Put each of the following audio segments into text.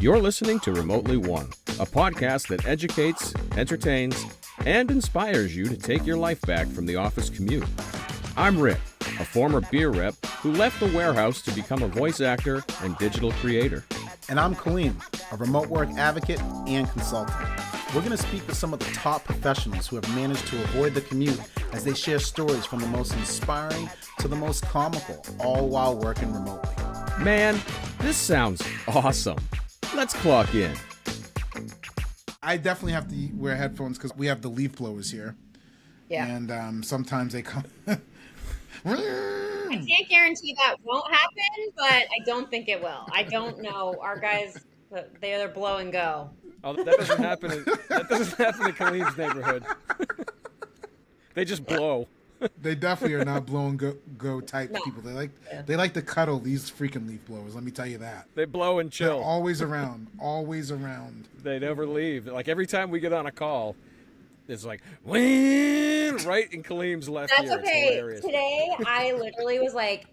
You're listening to Remotely One, a podcast that educates, entertains, and inspires you to take your life back from the office commute. I'm Rick, a former beer rep who left the warehouse to become a voice actor and digital creator. And I'm Kaleem, a remote work advocate and consultant. We're going to speak with some of the top professionals who have managed to avoid the commute as they share stories from the most inspiring to the most comical, all while working remotely. Man, this sounds awesome. Let's clock in. I definitely have to wear headphones because we have the leaf blowers here. Yeah. And sometimes they come. I can't guarantee that won't happen, but I don't think it will. I don't know. Our guys, they're blow and go. Oh, that doesn't happen. That doesn't happen in Kaleem's neighborhood. They just blow. They definitely are not blow and go type people. They like to cuddle these freaking leaf blowers. Let me tell you that. They blow and chill. They're always around. Always around. They never leave. Like every time we get on a call, it's like right in Kaleem's left ear. That's okay. Today, I literally was like,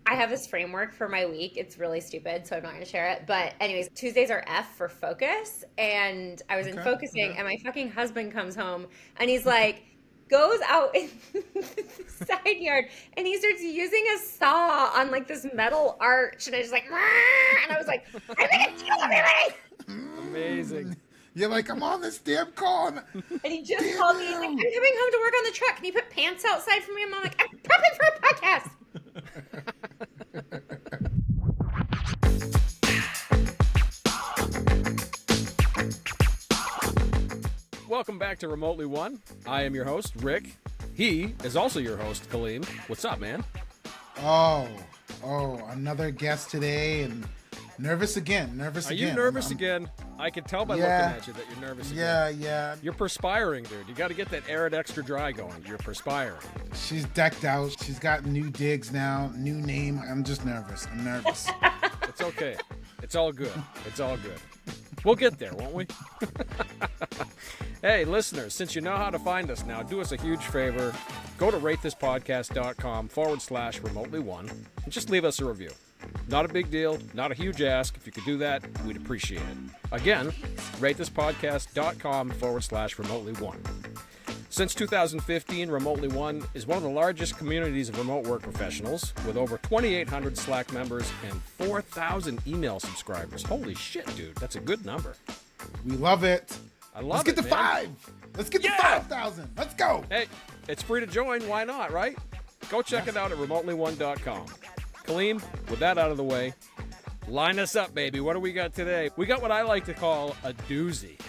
I have this framework for my week. It's really stupid, so I'm not going to share it. But anyways, Tuesdays are F for focus. And I was in focusing, and my fucking husband comes home, and he's like, goes out in the side yard, and he starts using a saw on like this metal arch. And I was like, and I was like, I'm going to kill everybody. Amazing. You're like, I'm on this damn call. And he just called me. He's like, I'm coming home to work on the truck. Can you put pants outside for me? And I'm like, I'm prepping for a podcast. Welcome back to Remotely One. I am your host, Rick. He is also your host, Kaleem. What's up, man? Oh, another guest today, and nervous again. Are you nervous again? I can tell by looking at you that you're nervous again. Yeah. You're perspiring, dude. You got to get that Arid Extra Dry going. You're perspiring. She's decked out. She's got new digs now, new name. I'm just nervous. I'm nervous. It's okay. It's all good. It's all good. We'll get there, won't we? Hey, listeners, since you know how to find us now, do us a huge favor. Go to ratethispodcast.com/remotely one and just leave us a review. Not a big deal, not a huge ask. If you could do that, we'd appreciate it. Again, ratethispodcast.com/remotely one. Since 2015, Remotely One is one of the largest communities of remote work professionals with over 2,800 Slack members and 4,000 email subscribers. Holy shit, dude. That's a good number. We love it. I love Let's get it, to man. 5. Let's get to 5,000. Let's go. Hey, it's free to join. Why not, right? Go check it out at remotely1.com. Kaleem, with that out of the way, line us up, baby. What do we got today? We got what I like to call a doozy.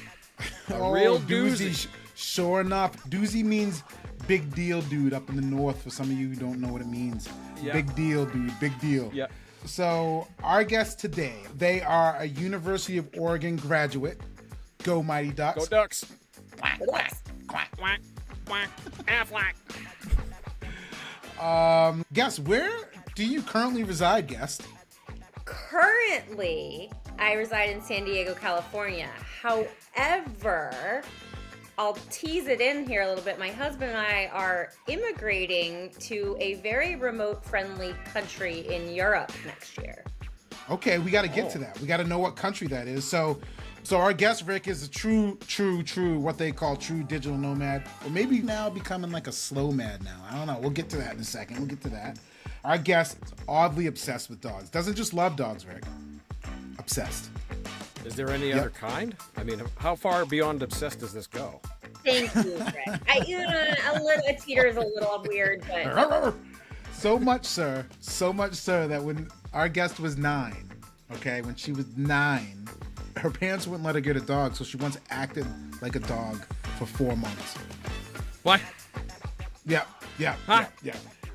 A real doozy. Sure enough, doozy means big deal dude up in the north. For some of you who don't know what it means. Yeah. Big deal dude, big deal. Yeah. So our guests today, they are a University of Oregon graduate. Go Mighty Ducks. Go Ducks. Quack, quack, Quack, quack, quack, Aflac. Guest, where do you currently reside, guest? Currently, I reside in San Diego, California. However, I'll tease it in here a little bit. My husband and I are immigrating to a very remote-friendly country in Europe next year. Okay, we got to get to that. We got to know what country that is. So our guest, Rick, is a true, what they call true digital nomad. Or maybe now becoming like a slow mad now. I don't know. We'll get to that in a second. We'll get to that. Our guest is oddly obsessed with dogs. Doesn't just love dogs, Rick. Obsessed. Is there any other kind? I mean, how far beyond obsessed does this go? Thank you, Rick. A teeter is a little weird, but... So much, sir, that when our guest was 9, okay, when she was 9, her parents wouldn't let her get a dog, so she once acted like a dog for 4 months. What? Yeah. Huh?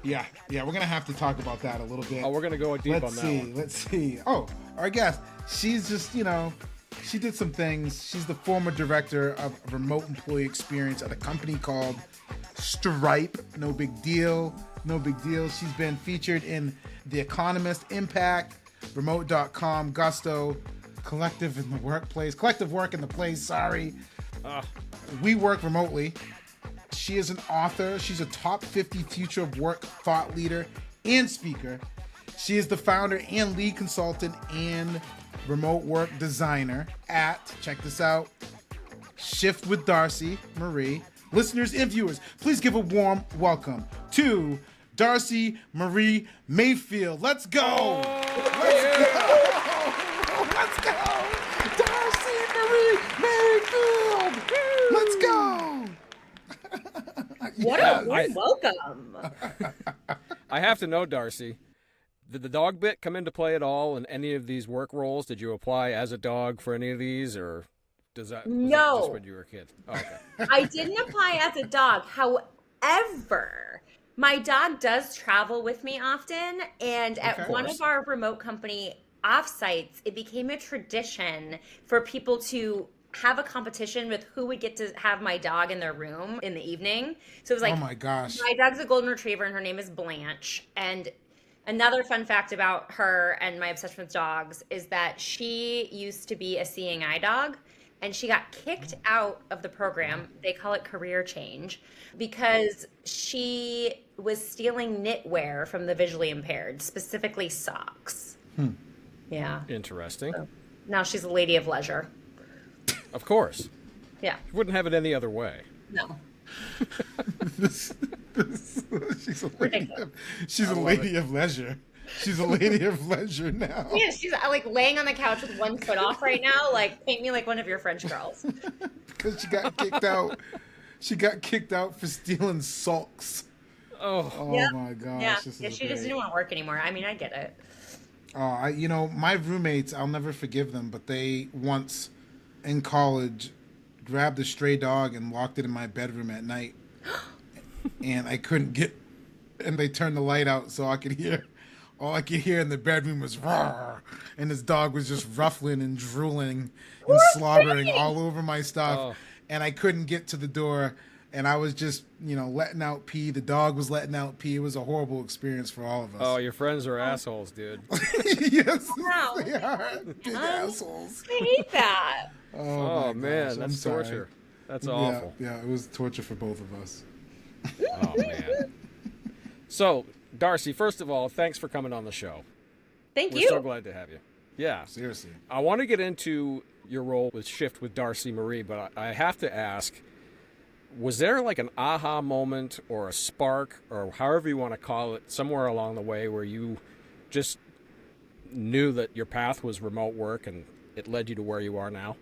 Yeah. We're gonna have to talk about that a little bit. Oh, we're gonna go deep on that one. Let's see. Oh, our guest, she's just, she did some things. She's the former director of remote employee experience at a company called Stripe. No big deal. She's been featured in The Economist, Impact, Remote.com, Gusto, Collective Work in the Place, sorry. We Work Remotely. She is an author. She's a top 50 future of work thought leader and speaker. She is the founder and lead consultant and remote work designer at, check this out, Shift with Darcy Marie. Listeners and viewers, please give a warm welcome to Darcy Marie Mayfield. Let's go! Let's go! Let's go! Darcy Marie Mayfield! Let's go! What a warm welcome. I have to know, Darcy, did the dog bit come into play at all in any of these work roles? Did you apply as a dog for any of these, or was that just when you were a kid? Oh, okay. I didn't apply as a dog. However, my dog does travel with me often, and at one of our remote company offsites, it became a tradition for people to have a competition with who would get to have my dog in their room in the evening. So it was like, oh my gosh, my dog's a golden retriever and her name is Blanche. And another fun fact about her and my obsession with dogs is that she used to be a seeing eye dog, and she got kicked out of the program. They call it career change, because she was stealing knitwear from the visually impaired, specifically socks. Yeah. Interesting. So now she's a lady of leisure. Of course. Yeah. You wouldn't have it any other way. No. She's a lady of leisure. She's a lady of leisure now. Yeah, she's like laying on the couch with one foot off right now. Like, paint me like one of your French girls. Because she got kicked out. She got kicked out for stealing socks. Oh yeah. My gosh. Yeah, This yeah, is she just great. didn't want to work anymore. I mean, I get it. My roommates, I'll never forgive them, but they once in college grabbed a stray dog and locked it in my bedroom at night. And I couldn't get, and they turned the light out so I could hear, all I could hear in the bedroom was roar, and this dog was just ruffling and drooling and slobbering all over my stuff. And I couldn't get to the door, and I was just, letting out pee. The dog was letting out pee. It was a horrible experience for all of us. Oh, your friends are assholes, dude. Yes, Wow. they are big assholes. I hate that. Oh, my man, gosh, I'm that's sorry. torture. That's awful. Yeah, it was torture for both of us. Oh, man. So, Darcy, first of all, thanks for coming on the show. Thank We're you. so glad to have you. Yeah. Seriously. I want to get into your role with Shift with Darcy Marie, but I have to ask, was there like an aha moment or a spark, or however you want to call it, somewhere along the way where you just knew that your path was remote work and it led you to where you are now?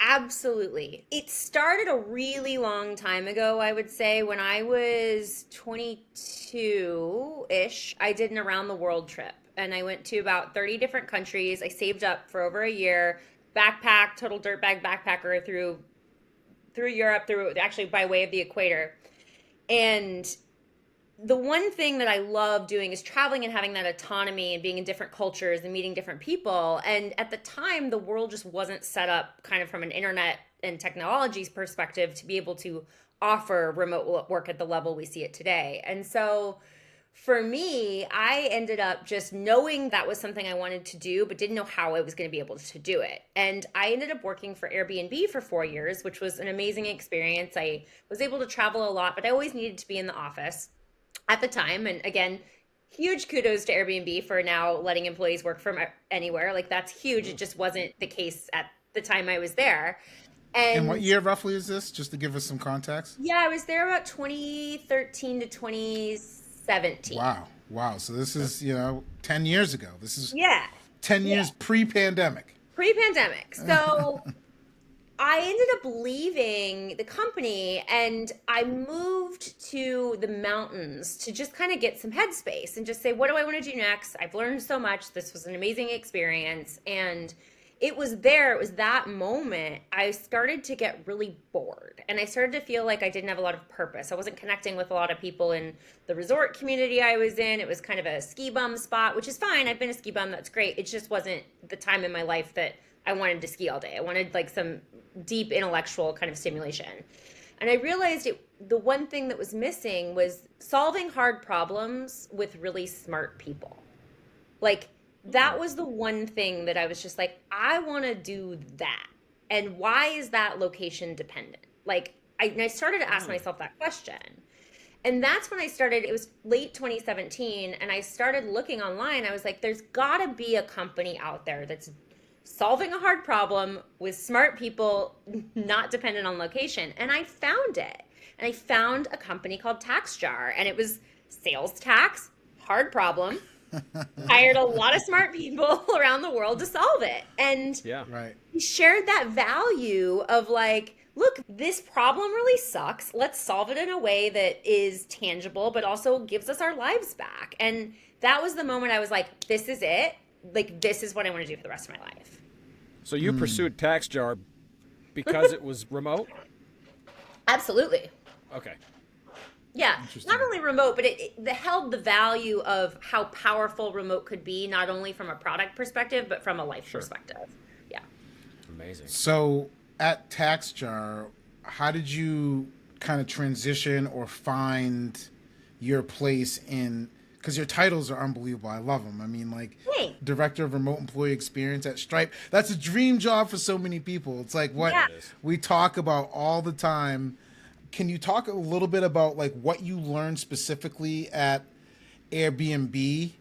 Absolutely. It started a really long time ago, I would say. When I was 22-ish, I did an around the world trip, and I went to about 30 different countries. I saved up for over a year, backpack, total dirtbag backpacker through Europe, actually by way of the equator. And the one thing that I love doing is traveling and having that autonomy and being in different cultures and meeting different people. And at the time, the world just wasn't set up kind of from an internet and technologies perspective to be able to offer remote work at the level we see it today. And so for me, I ended up just knowing that was something I wanted to do, but didn't know how I was going to be able to do it. And I ended up working for Airbnb for 4 years, which was an amazing experience. I was able to travel a lot, but I always needed to be in the office at the time. And again, huge kudos to Airbnb for now letting employees work from anywhere. Like, that's huge. It just wasn't the case at the time I was there. And what year roughly is this, just to give us some context? Yeah, I was there about 2013 to 2017. Wow. So this is, 10 years ago. This is 10 years pre-pandemic. Pre-pandemic. So I ended up leaving the company, and I moved to the mountains to just kind of get some headspace and just say, what do I want to do next? I've learned so much. This was an amazing experience. And it was that moment I started to get really bored, and I started to feel like I didn't have a lot of purpose. I wasn't connecting with a lot of people in the resort community I was in. It was kind of a ski bum spot, which is fine. I've been a ski bum. That's great. It just wasn't the time in my life that I wanted to ski all day. I wanted like some deep intellectual kind of stimulation. And I realized the one thing that was missing was solving hard problems with really smart people. Like, that was the one thing that I was just like, I want to do that. And why is that location dependent? Like, I started to ask myself that question. And that's when I started. It was late 2017, and I started looking online. I was like, there's got to be a company out there that's solving a hard problem with smart people, not dependent on location. And I found it. And I found a company called TaxJar, and it was sales tax, hard problem. Hired a lot of smart people around the world to solve it. And we shared that value of like, look, this problem really sucks. Let's solve it in a way that is tangible, but also gives us our lives back. And that was the moment I was like, this is it. Like, this is what I want to do for the rest of my life. So you pursued TaxJar because it was remote? Absolutely. Okay. Yeah, not only remote, but it held the value of how powerful remote could be, not only from a product perspective, but from a life perspective. Yeah. Amazing. So at TaxJar, how did you kind of transition or find your place in, because your titles are unbelievable. I love them. I mean, like, Director of Remote Employee Experience at Stripe. That's a dream job for so many people. It's like what we talk about all the time. Can you talk a little bit about like what you learned specifically at Airbnb?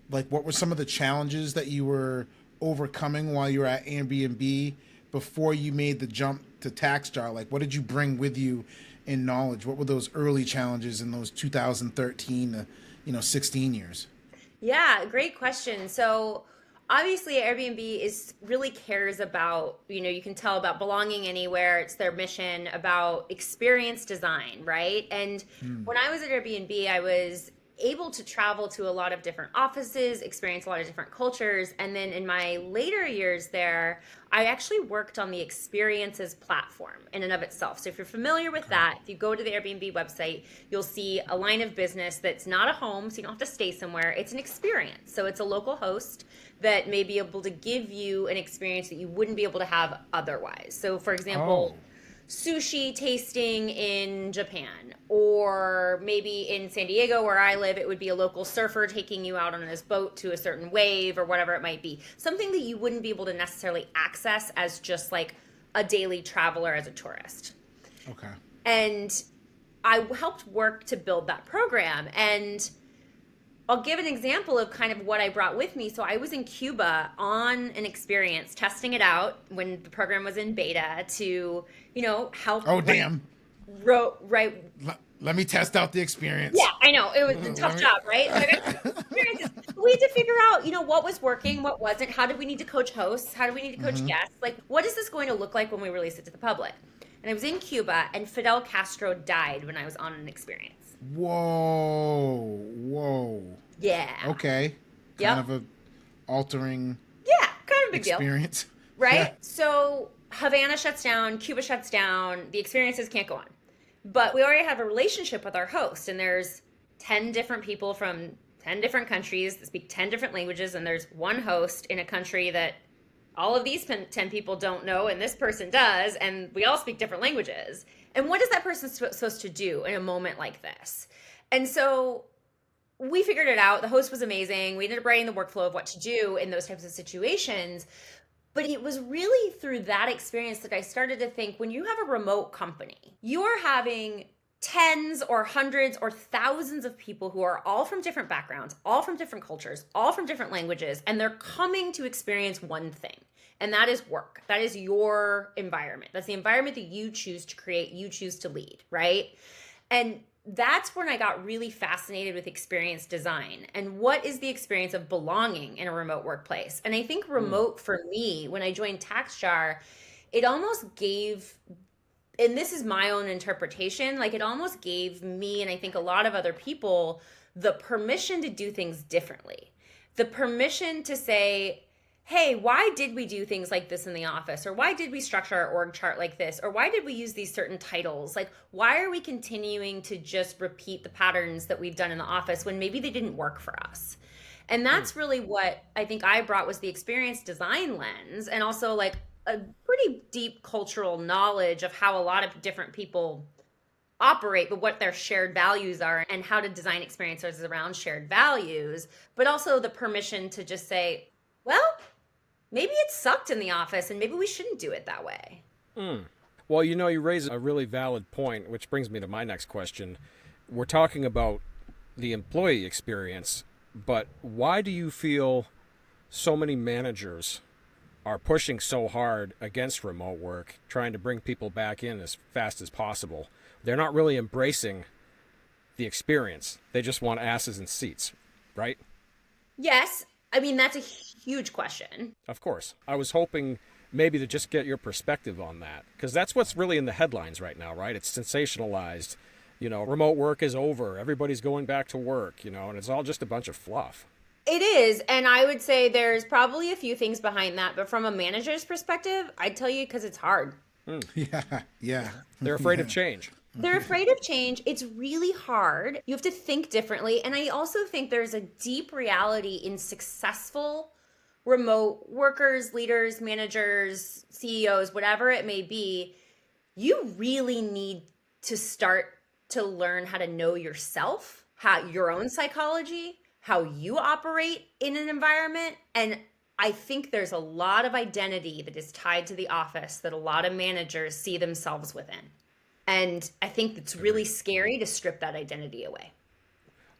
Like what were some of the challenges that you were overcoming while you were at Airbnb before you made the jump to TaxJar? Like what did you bring with you in knowledge? What were those early challenges in those 2013 to 16 years? Yeah, great question. So obviously Airbnb really cares about, you can tell about belonging anywhere. It's their mission about experience design, right? And when I was at Airbnb, I was able to travel to a lot of different offices, experience a lot of different cultures. And then in my later years there, I actually worked on the experiences platform in and of itself. So if you're familiar with that, if you go to the Airbnb website, you'll see a line of business that's not a home, so you don't have to stay somewhere. It's an experience. So it's a local host that may be able to give you an experience that you wouldn't be able to have otherwise. So for example, sushi tasting in Japan, or maybe in San Diego where I live, it would be a local surfer taking you out on his boat to a certain wave or whatever it might be. Something that you wouldn't be able to necessarily access as just like a daily traveler as a tourist. Okay. And I helped work to build that program. And I'll give an example of kind of what I brought with me. So I was in Cuba on an experience, testing it out when the program was in beta to, help. Oh, damn. Right. Let me test out the experience. Yeah, I know. It was a tough job, right? So I got experiences. We had to figure out, what was working, what wasn't. How did we need to coach hosts? How do we need to coach guests? Like, what is this going to look like when we release it to the public? And I was in Cuba, and Fidel Castro died when I was on an experience. Whoa. Yeah. Okay. Kind of a altering kind of a big experience. Deal. Right? Yeah. So Havana shuts down, Cuba shuts down, the experiences can't go on. But we already have a relationship with our host, and there's 10 different people from 10 different countries that speak 10 different languages, and there's one host in a country that all of these 10 people don't know, and this person does, and we all speak different languages. And what is that person supposed to do in a moment like this? And so we figured it out. The host was amazing. We ended up writing the workflow of what to do in those types of situations. But it was really through that experience that I started to think, when you have a remote company, you are having tens or hundreds or thousands of people who are all from different backgrounds, all from different cultures, all from different languages, and they're coming to experience one thing. And that is work. That is your environment. That's the environment that you choose to create, you choose to lead, right? And that's when I got really fascinated with experience design and what is the experience of belonging in a remote workplace. And I think remote for me, when I joined TaxJar, it almost gave, and this is my own interpretation, like it almost gave me, and I think a lot of other people, the permission to do things differently. The permission to say, hey, why did we do things like this in the office? Or why did we structure our org chart like this? Or why did we use these certain titles? Like, why are we continuing to just repeat the patterns that we've done in the office when maybe they didn't work for us? And that's really what I think I brought, was the experience design lens, and also like a pretty deep cultural knowledge of how a lot of different people operate, but what their shared values are and how to design experiences around shared values, but also the permission to just say, well, maybe it sucked in the office and maybe we shouldn't do it that way. Well, you raise a really valid point, which brings me to my next question. we're talking about the employee experience, but why do you feel so many managers are pushing so hard against remote work, trying to bring people back in as fast as possible? They're not really embracing the experience. They just want asses in seats, right? Yes. I mean, that's a huge question. Of course. I was hoping maybe to just get your perspective on that, because that's what's really in the headlines right now, right? It's sensationalized. Remote work is over. Everybody's going back to work, and it's all just a bunch of fluff. It is. And I would say there's probably a few things behind that. But from a manager's perspective, I'd tell you because it's hard. Yeah. They're afraid of change. They're afraid of change. It's really hard. You have to think differently. And I also think there's a deep reality in successful remote workers, leaders, managers, CEOs, whatever it may be. You really need to start to learn how to know yourself, how your own psychology, how you operate in an environment. And I think there's a lot of identity that is tied to the office that a lot of managers see themselves within. And I think it's really scary to strip that identity away.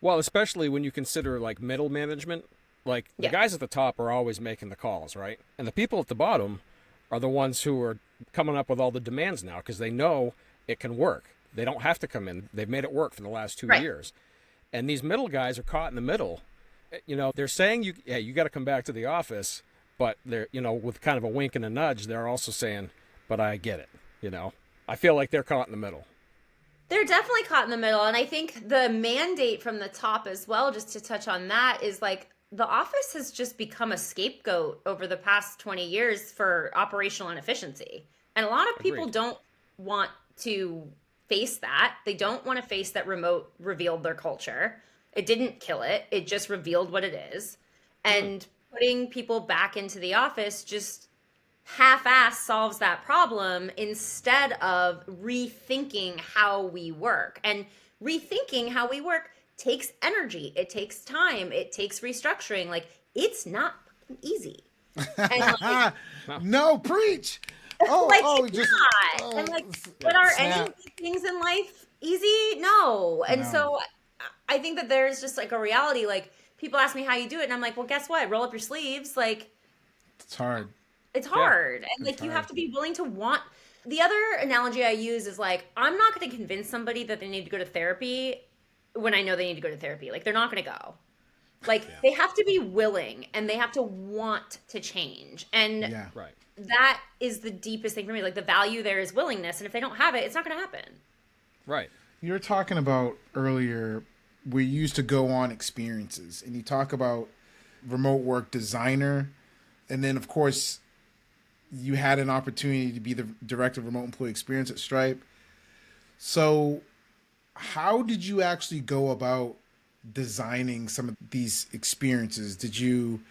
Well, especially when you consider like middle management, like the guys at the top are always making the calls, right? And the people at the bottom are the ones who are coming up with all the demands now because they know it can work. They don't have to come in. They've made it work for the last 2 years. And these middle guys are caught in the middle. They're saying you got to come back to the office, but they're, with kind of a wink and a nudge, they're also saying, but I get it, I feel like they're caught in the middle. They're definitely caught in the middle. And I think the mandate from the top as well, just to touch on that, is like the office has just become a scapegoat over the past 20 years for operational inefficiency. And a lot of people don't want to face that. They don't want to face that remote revealed their culture. It didn't kill it. It just revealed what it is. And putting people back into the office just half-ass solves that problem instead of rethinking how we work. And rethinking how we work takes energy. It takes time. It takes restructuring. Like, it's not easy. And no, preach. But are any things in life easy? No. And so I think that there's just like a reality, like people ask me how you do it. And I'm like, well, guess what? Roll up your sleeves. Like, it's hard. It's hard. And like, you have to be willing to want. The other analogy I use is like, I'm not going to convince somebody that they need to go to therapy when I know they need to go to therapy. Like, they're not going to go. Like, they have to be willing and they have to want to change. And that is the deepest thing for me. Like, the value there is willingness. And if they don't have it, it's not going to happen. Right. You were talking about earlier, we used to go on experiences, and you talk about remote work designer. And then, of course, you had an opportunity to be the director of remote employee experience at Stripe. So how did you actually go about designing some of these experiences? Did you,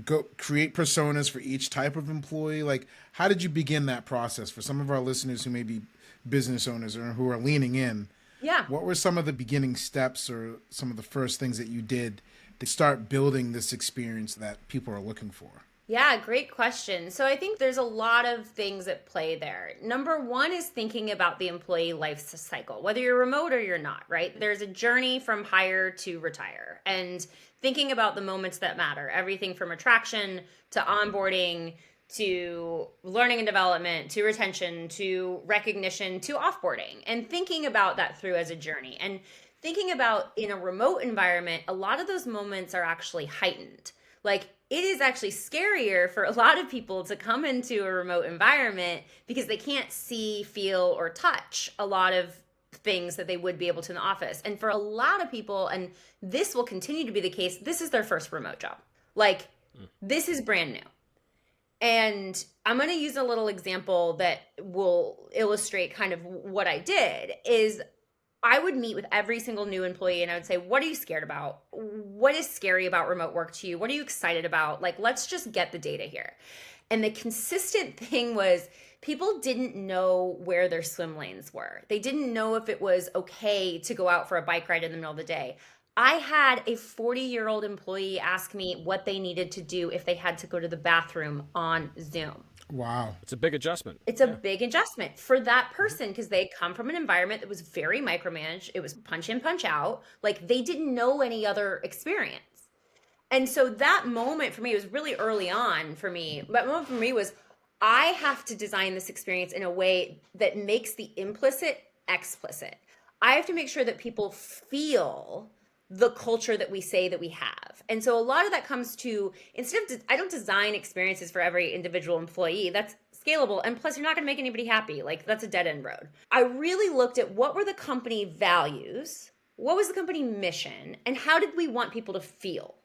go create personas for each type of employee? Like, how did you begin that process for some of our listeners who may be business owners or who are leaning in? Yeah. What were some of the beginning steps or some of the first things that you did to start building this experience that people are looking for? Yeah, great question. So I think there's a lot of things at play there. Number one is thinking about the employee life cycle, whether you're remote or you're not, right? There's a journey from hire to retire, and thinking about the moments that matter, everything from attraction to onboarding to learning and development to retention to recognition to offboarding, and thinking about that through as a journey. And thinking about in a remote environment, a lot of those moments are actually heightened. Like, it is actually scarier for a lot of people to come into a remote environment because they can't see, feel, or touch a lot of things that they would be able to in the office. And for a lot of people, and this will continue to be the case, this is their first remote job. Like, this is brand new. And I'm going to use a little example that will illustrate kind of what I did. Is I would meet with every single new employee and I would say, what are you scared about? What is scary about remote work to you? What are you excited about? Like, let's just get the data here. And the consistent thing was people didn't know where their swim lanes were. They didn't know if it was okay to go out for a bike ride in the middle of the day. I had a 40-year-old employee ask me what they needed to do if they had to go to the bathroom on Zoom. Wow. It's a big adjustment. It's a big adjustment for that person because they come from an environment that was very micromanaged. It was punch in, punch out. Like they didn't know any other experience. And so that moment for me was really early on for me. That moment for me was I have to design this experience in a way that makes the implicit explicit. I have to make sure that people feel the culture that we say that we have. And so a lot of that comes to, I don't design experiences for every individual employee. That's scalable. And plus, you're not going to make anybody happy. Like, that's a dead end road. I really looked at what were the company values, what was the company mission, and how did we want people to feel?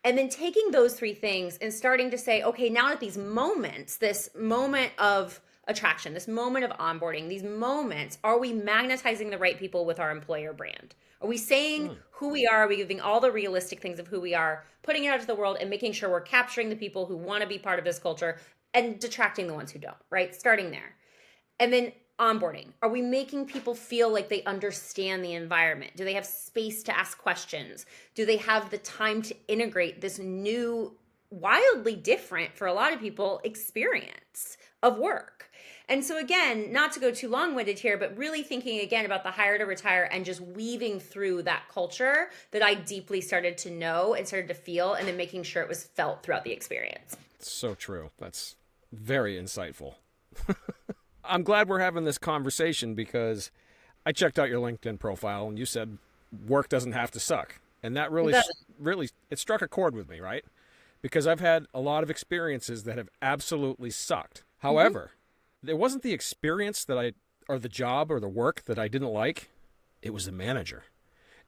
And then taking those three things and starting to say, okay, now at these moments, this moment of attraction, this moment of onboarding, these moments, are we magnetizing the right people with our employer brand? Are we saying who we are? Are we giving all the realistic things of who we are, putting it out to the world and making sure we're capturing the people who want to be part of this culture and detracting the ones who don't, right? Starting there. And then onboarding. Are we making people feel like they understand the environment? Do they have space to ask questions? Do they have the time to integrate this new, wildly different for a lot of people, experience of work? And so again, not to go too long-winded here, but really thinking again about the hire to retire and just weaving through that culture that I deeply started to know and started to feel, and then making sure it was felt throughout the experience. So true. That's very insightful. I'm glad we're having this conversation because I checked out your LinkedIn profile and you said work doesn't have to suck. And that really, it struck a chord with me, right? Because I've had a lot of experiences that have absolutely sucked. However, it wasn't the experience or the job or the work that I didn't like. It was the manager.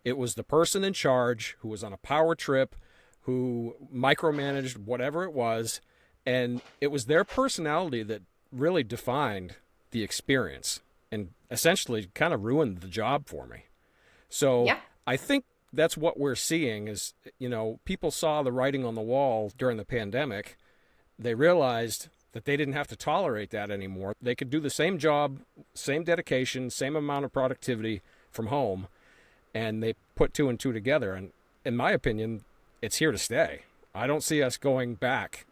It was the person in charge who was on a power trip, who micromanaged whatever it was. And it was their personality that really defined the experience and essentially kind of ruined the job for me. So I think that's what we're seeing is, people saw the writing on the wall during the pandemic. They realized that they didn't have to tolerate that anymore. They could do the same job, same dedication, same amount of productivity from home, and they put two and two together. And in my opinion, it's here to stay. I don't see us going back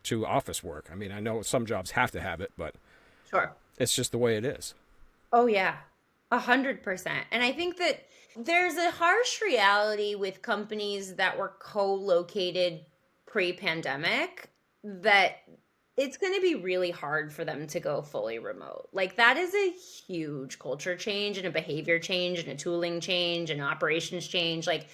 to office work. I mean, I know some jobs have to have it, but sure, it's just the way it is. Oh yeah, 100%. And I think that there's a harsh reality with companies that were co-located pre-pandemic that it's going to be really hard for them to go fully remote. Like that is a huge culture change and a behavior change and a tooling change and operations change. Like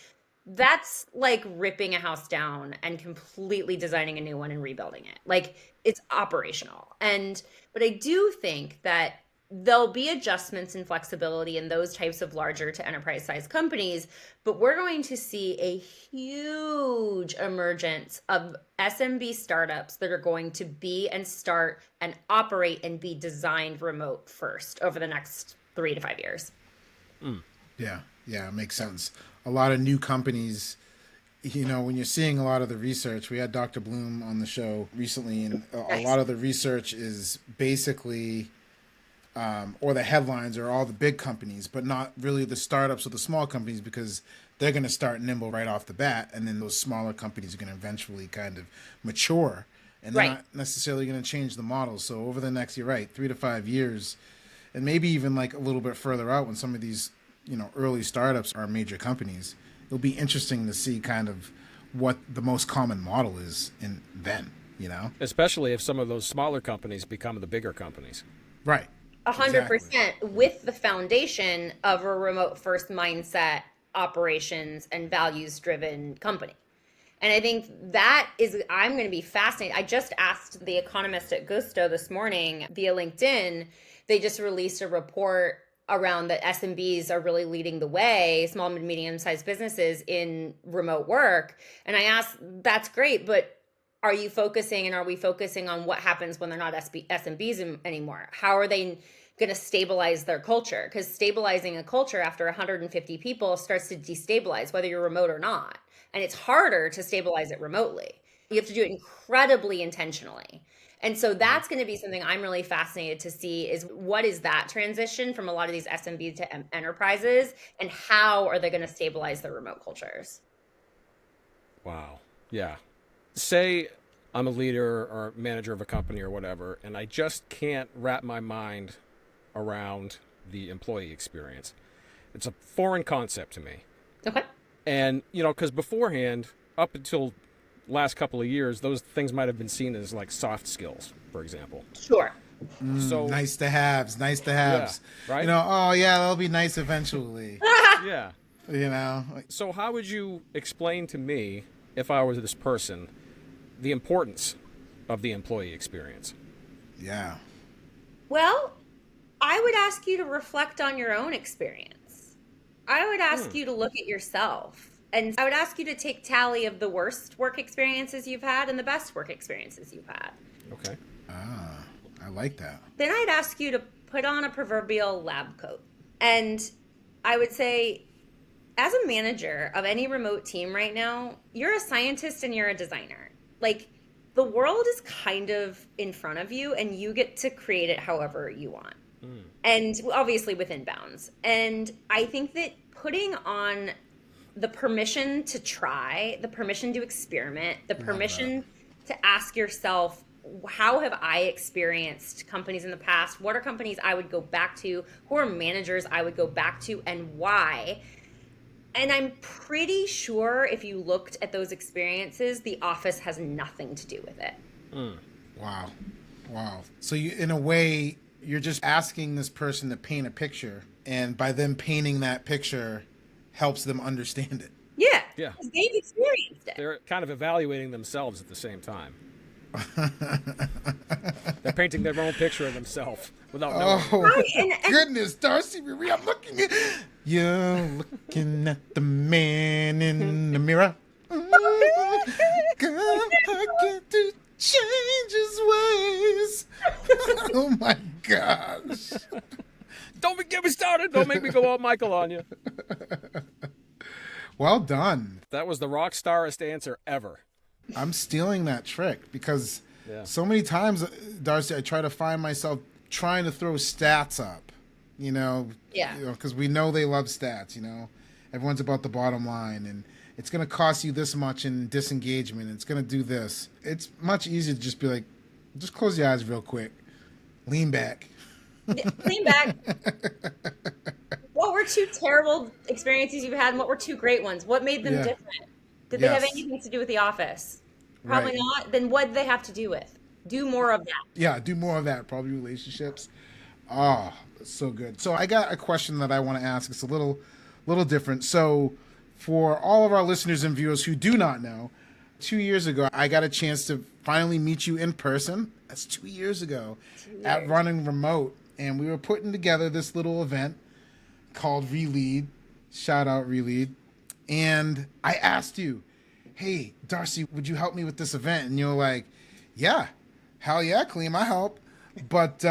that's like ripping a house down and completely designing a new one and rebuilding it. Like it's operational. But I do think that there'll be adjustments and flexibility in those types of larger to enterprise sized companies, but we're going to see a huge emergence of SMB startups that are going to be and start and operate and be designed remote first over the next 3 to 5 years. Yeah, it makes sense. A lot of new companies, when you're seeing a lot of the research, we had Dr. Bloom on the show recently, and a lot of the research is basically, or the headlines are all the big companies, but not really the startups or the small companies, because they're going to start nimble right off the bat, and then those smaller companies are going to eventually kind of mature, and they're not necessarily going to change the model. So over the next, you're right, 3 to 5 years, and maybe even like a little bit further out when some of these early startups are major companies, it'll be interesting to see kind of what the most common model is then. Especially if some of those smaller companies become the bigger companies. Right. 100% with the foundation of a remote first mindset, operations and values driven company. And I think I'm going to be fascinated. I just asked the economist at Gusto this morning via LinkedIn. They just released a report around that SMBs are really leading the way, small and medium-sized businesses in remote work. And I asked, that's great, but are you focusing and are we focusing on what happens when they're not SMBs anymore? How are they going to stabilize their culture? Because stabilizing a culture after 150 people starts to destabilize whether you're remote or not. And it's harder to stabilize it remotely. You have to do it incredibly intentionally. And so that's going to be something I'm really fascinated to see is what is that transition from a lot of these SMB to enterprises, and how are they going to stabilize the remote cultures? Wow. Yeah. Say I'm a leader or manager of a company or whatever, and I just can't wrap my mind around the employee experience. It's a foreign concept to me. Okay. And, because beforehand, up until last couple of years, those things might have been seen as like soft skills, for example. Sure. So Nice to haves. Yeah, right? Oh yeah, that'll be nice eventually. Yeah. So how would you explain to me, if I was this person, the importance of the employee experience? Yeah. Well, I would ask you to reflect on your own experience. I would ask you to look at yourself. And I would ask you to take tally of the worst work experiences you've had and the best work experiences you've had. Okay. I like that. Then I'd ask you to put on a proverbial lab coat. And I would say, as a manager of any remote team right now, you're a scientist and you're a designer. Like, the world is kind of in front of you, and you get to create it however you want. And obviously within bounds. And I think that putting on the permission to try, the permission to experiment, the permission to ask yourself, how have I experienced companies in the past? What are companies I would go back to? Who are managers I would go back to, and why? And I'm pretty sure if you looked at those experiences, the office has nothing to do with it. Wow. So in a way, you're just asking this person to paint a picture, and by them painting that picture helps them understand it. Yeah. Yeah. Because they've experienced it. They're kind of evaluating themselves at the same time. They're painting their own picture of themselves without knowing. Oh, Right, and goodness, Darcy Marie, I'm looking at... You're looking at the man in the mirror. God, I get to change his ways. Oh, my gosh. Don't get me started. Don't make me go all Michael on you. Well done. That was the rock starest answer ever. I'm stealing that trick because Yeah. so many times, Darcy, I try to find myself trying to throw stats up, Yeah. Because we know they love stats, everyone's about the bottom line, and it's going to cost you this much in disengagement. It's going to do this. It's much easier to just be like, just close your eyes real quick. Lean back. Lean back. What were two terrible experiences you've had, and what were two great ones? What made them different? Did they have anything to do with the office? Probably Right. not. Then what did they have to do with? Do more of that. Yeah, do more of that. Probably relationships. Oh, that's so good. So I got a question that I want to ask. It's a little different. So for all of our listeners and viewers who do not know, 2 years ago, I got a chance to finally meet you in person. That's 2 years ago at Running Remote. And we were putting together this little event called Relead. Shout out Relead. And I asked you, hey, Darcy, would you help me with this event? And you were like, yeah, hell yeah, Clem, I help. But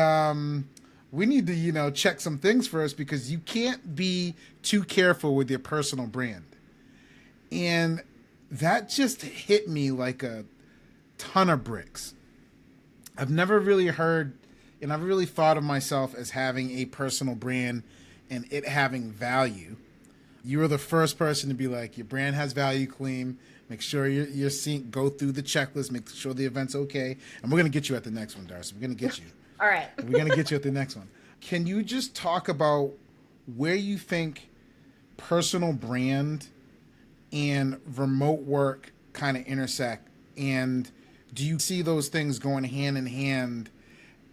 we need to, check some things first because you can't be too careful with your personal brand. And that just hit me like a ton of bricks. I've never really heard, and I've really thought of myself as having a personal brand and it having value. You were the first person to be like, your brand has value, Clem. Make sure you're seeing, go through the checklist, make sure the event's okay. And we're going to get you at the next one, Darcy. We're going to get you. All right. We're going to get you at the next one. Can you just talk about where you think personal brand and remote work kind of intersect? And do you see those things going hand in hand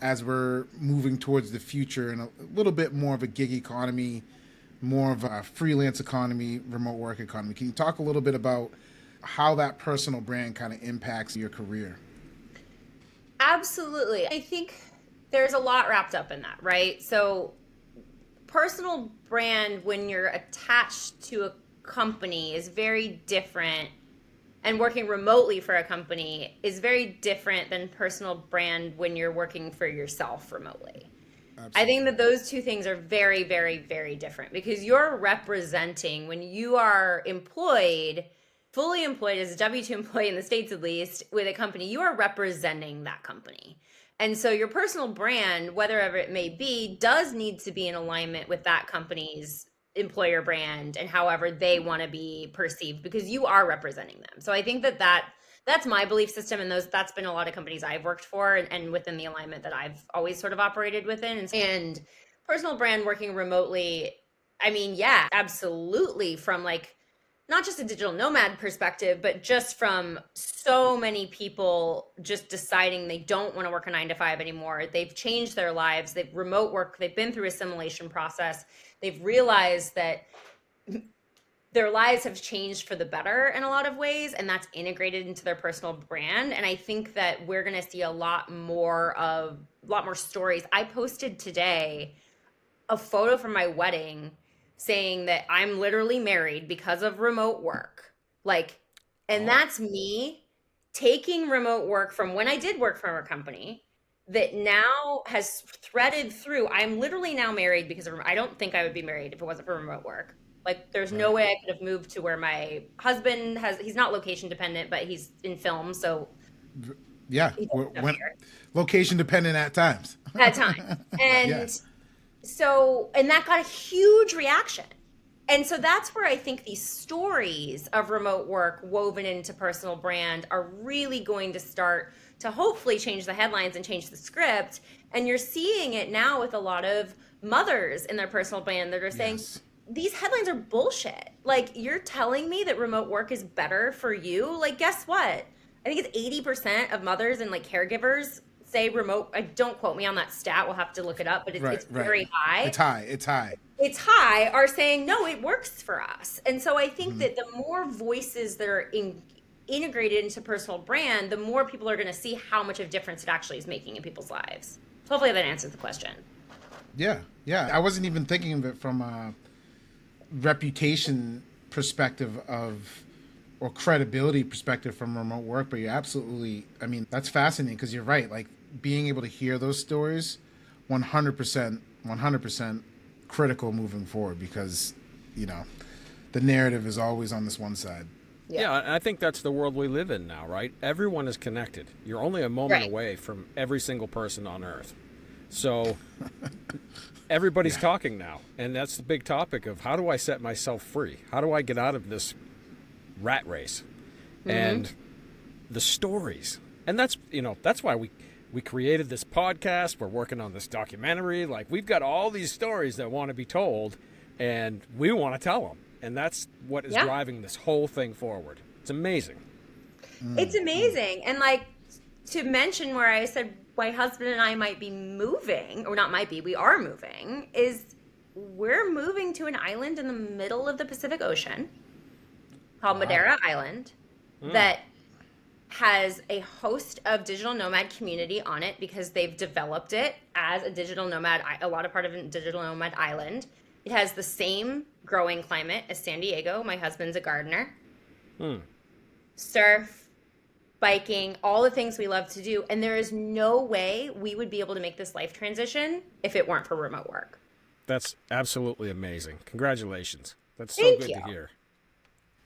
as we're moving towards the future and a little bit more of a gig economy, more of a freelance economy, remote work economy? Can you talk a little bit about how that personal brand kind of impacts your career? Absolutely. I think there's a lot wrapped up in that, right? So personal brand, when you're attached to a company, is very different, and working remotely for a company is very different than personal brand when you're working for yourself remotely. Absolutely. I think that those two things are very, very, very different because you're representing, when you are employed, fully employed as a W-2 employee in the States, at least, with a company, you are representing that company. And so your personal brand, whatever it may be, does need to be in alignment with that company's employer brand and however they want to be perceived, because you are representing them. So I think that's my belief system, and that's been a lot of companies I've worked for and within the alignment that I've always sort of operated within. And personal brand working remotely, I mean, yeah, absolutely, from like not just a digital nomad perspective, but just from so many people just deciding they don't want to work a 9-to-5 anymore. They've changed their lives. They've remote work. They've been through a assimilation process. They've realized that their lives have changed for the better in a lot of ways, and that's integrated into their personal brand. And I think that we're going to see a lot more stories. I posted today a photo from my wedding saying that I'm literally married because of remote work. And that's me taking remote work from when I did work for a company that now has threaded through. I'm literally now married because I don't think I would be married if it wasn't for remote work. Like, there's no way I could have moved to where my husband he's not location dependent, but he's in film. So yeah, location dependent at times. And yeah. So, and that got a huge reaction. And so that's where I think these stories of remote work woven into personal brand are really going to start to hopefully change the headlines and change the script. And you're seeing it now with a lot of mothers in their personal brand that are saying, these headlines are bullshit. Like, you're telling me that remote work is better for you? Like, guess what? I think it's 80% of mothers and like caregivers say remote. Don't quote me on that stat. We'll have to look it up, but it's very high. It's high. It's high are saying, no, it works for us. And so I think that the more voices that are integrated into personal brand, the more people are going to see how much of difference it actually is making in people's lives. So hopefully that answers the question. Yeah. I wasn't even thinking of it from a reputation perspective or credibility perspective from remote work, but you're absolutely, I mean, that's fascinating because you're right. Like, being able to hear those stories, 100% critical moving forward, because, you know, the narrative is always on this one side. Yeah, I think that's the world we live in now, right? Everyone is connected. You're only a moment away from every single person on Earth. So everybody's talking now. And that's the big topic of, how do I set myself free? How do I get out of this rat race? And the stories. And that's why we created this podcast. We're working on this documentary. Like, we've got all these stories that want to be told, and we want to tell them. And that's what is driving this whole thing forward. It's amazing. It's amazing. And like, to mention where I said my husband and I might be moving, or not might be, we are moving, is we're moving to an island in the middle of the Pacific Ocean called Madeira Island that has a host of digital nomad community on it, because they've developed it as a digital nomad, a lot of part of a digital nomad island. It has the same growing climate as San Diego. My husband's a gardener. Surf, biking, all the things we love to do. And there is no way we would be able to make this life transition if it weren't for remote work. That's absolutely amazing. Congratulations. That's so good to hear.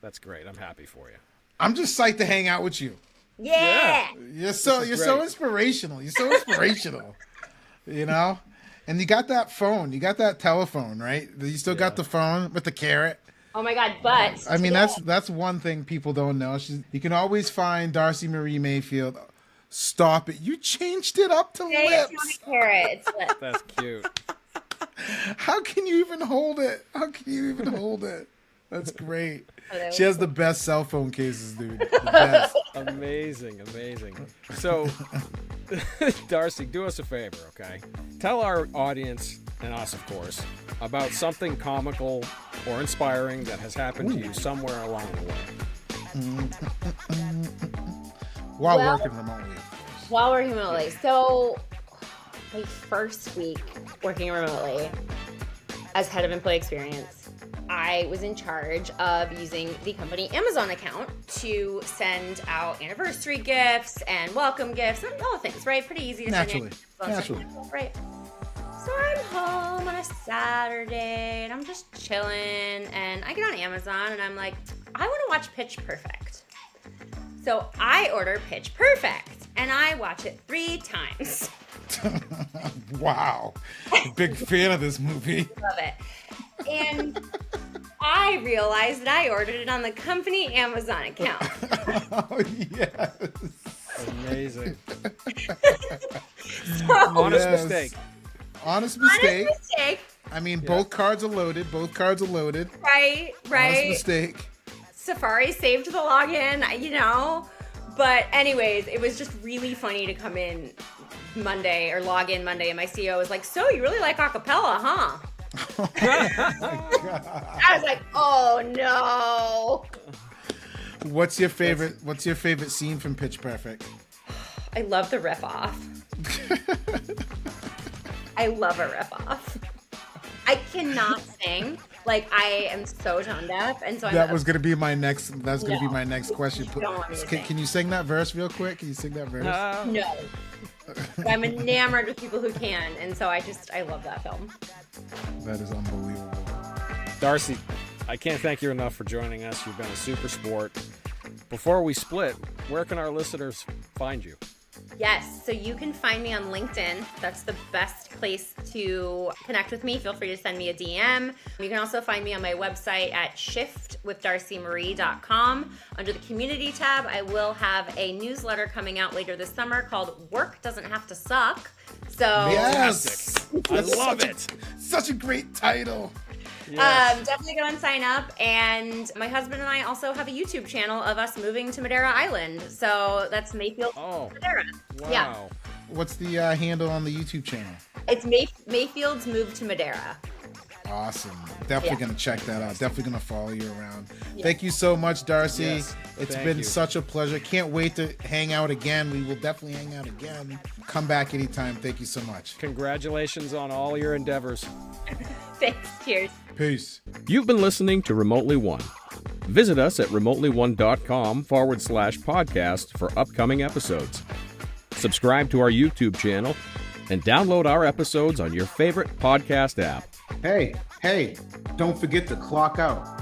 That's great. I'm happy for you. I'm just psyched to hang out with you. Yeah. You're so inspirational. You're so inspirational. You know? And you got that phone. You got that telephone, right? You still got the phone with the carrot. Oh my God, but I mean, that's one thing people don't know. You can always find Darcy Marie Mayfield. Stop it. You changed it up to lips. It's not a carrot. It's lips. That's cute. How can you even hold it? That's great. She has the best cell phone cases, dude. The best. Amazing. So, Darcy, do us a favor, okay? Tell our audience, and us, of course, about something comical or inspiring that has happened to you somewhere along the way. While working remotely, of course. While working remotely. So, my first week working remotely as head of employee experience, I was in charge of using the company Amazon account to send out anniversary gifts and welcome gifts and all the things, right? Pretty easy to Naturally. send. Right. So I'm home on a Saturday and I'm just chilling, and I get on Amazon and I'm like, I want to watch Pitch Perfect. So I order Pitch Perfect, and I watch it 3 times. Wow. Big fan of this movie. Love it. And I realized that I ordered it on the company Amazon account. Oh, yes. Amazing. Honest mistake. Honest mistake. Honest mistake. I mean, both cards are loaded. Right. Honest mistake. Safari saved the login, you know. But anyways, it was just really funny to come in Monday or log in Monday, and my CEO was like, "So you really like acapella, huh?" I was like, "Oh no." What's your favorite scene from Pitch Perfect? I love the riff off. I love a riff off. I cannot sing. Like, I am so tone deaf, and so That was gonna be my next. That's gonna be my next question. Don't want me to sing. Can you sing that verse real quick? Can you sing that verse? No. But I'm enamored with people who can, and so I love that film. That is unbelievable. Darcy, I can't thank you enough for joining us. You've been a super sport. Before we split, where can our listeners find you? Yes, so you can find me on LinkedIn. That's the best place to connect with me. Feel free to send me a DM. You can also find me on my website at shiftwithdarcymarie.com. Under the community tab, I will have a newsletter coming out later this summer called Work Doesn't Have to Suck. So Yes, I love it. Such a great title. Yes. Definitely go and sign up. And my husband and I also have a YouTube channel of us moving to Madeira Island. So that's Mayfield, Madeira. Wow. Yeah. What's the handle on the YouTube channel? It's Mayfield's Move to Madeira. Awesome. Definitely going to check that out. Definitely going to follow you around. Yeah. Thank you so much, Darcy. Yes, it's thank been you. such a pleasure. Can't wait to hang out again. We will definitely hang out again. Come back anytime. Thank you so much. Congratulations on all your endeavors. Thanks. Cheers. Peace. You've been listening to Remotely One. Visit us at remotely1.com/podcast for upcoming episodes. Subscribe to our YouTube channel and download our episodes on your favorite podcast app. Hey, don't forget to clock out.